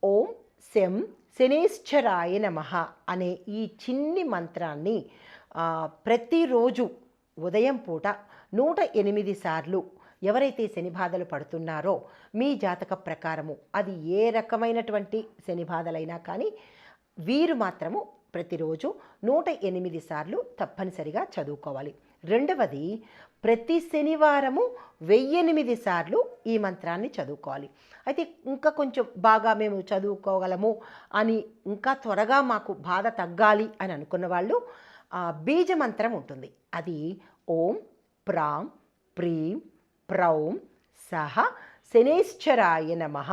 ఓం శం శనేశ్చరాయ నమః అనే ఈ చిన్ని మంత్రాన్ని ప్రతిరోజు ఉదయం పూట 108 సార్లు ఎవరైతే శని బాధలు పడుతున్నారో మీ జాతక ప్రకారము అది ఏ రకమైనటువంటి శని బాధలైనా కానీ వీరు మాత్రము ప్రతిరోజు 108 సార్లు తప్పనిసరిగా చదువుకోవాలి. రెండవది, ప్రతి శనివారము 1008 సార్లు ఈ మంత్రాన్ని చదువుకోవాలి. అయితే ఇంకా కొంచెం బాగా మేము చదువుకోగలము అని, ఇంకా త్వరగా మాకు బాధ తగ్గాలి అని అనుకున్న వాళ్ళు బీజ మంత్రం ఉంటుంది. అది ఓం ప్రాం ప్రీం ప్రౌం సహ శనేశ్చరాయ నమః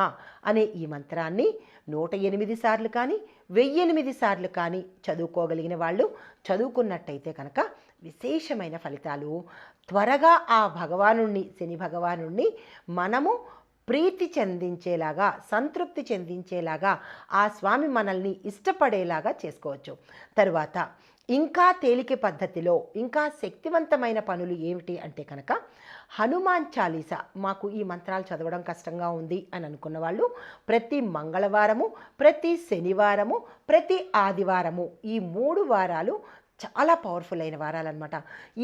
అనే ఈ మంత్రాన్ని 108 సార్లు కానీ 1008 సార్లు కానీ చదువుకోగలిగిన వాళ్ళు చదువుకున్నట్టయితే కనుక విశేషమైన ఫలితాలు, త్వరగా ఆ భగవానుణ్ణి, శని భగవానుణ్ణి మనము ప్రీతి చెందించేలాగా, సంతృప్తి చెందించేలాగా, ఆ స్వామి మనల్ని ఇష్టపడేలాగా చేసుకోవచ్చు. తరువాత ఇంకా తేలిక పద్ధతిలో ఇంకా శక్తివంతమైన పనులు ఏమిటి అంటే కనుక హనుమాన్ చాలీసా. మాకు ఈ మంత్రాలు చదవడం కష్టంగా ఉంది అని అనుకున్న వాళ్ళు ప్రతి మంగళవారము, ప్రతి శనివారము, ప్రతి ఆదివారము, ఈ 3 వారాలు చాలా పవర్ఫుల్ అయిన వారాలన్నమాట.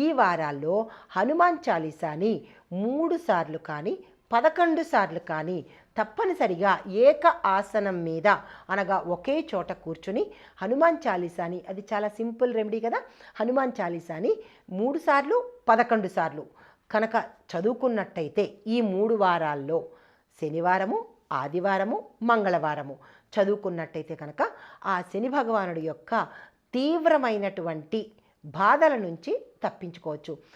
ఈ వారాల్లో హనుమాన్ చాలీసాని 3 సార్లు కానీ 11 సార్లు కానీ తప్పనిసరిగా ఏక ఆసనం మీద, అనగా ఒకే చోట కూర్చుని హనుమాన్ చాలీసాని, అది చాలా సింపుల్ రెమెడీ కదా, హనుమాన్ చాలీసాని 3 సార్లు 11 సార్లు కనుక చదువుకున్నట్టయితే ఈ 3 వారాల్లో శనివారము, ఆదివారము, మంగళవారము చదువుకున్నట్టయితే కనుక ఆ శని భగవానుడి యొక్క తీవ్రమైనటువంటి బాధల నుంచి తప్పించుకోవచ్చు.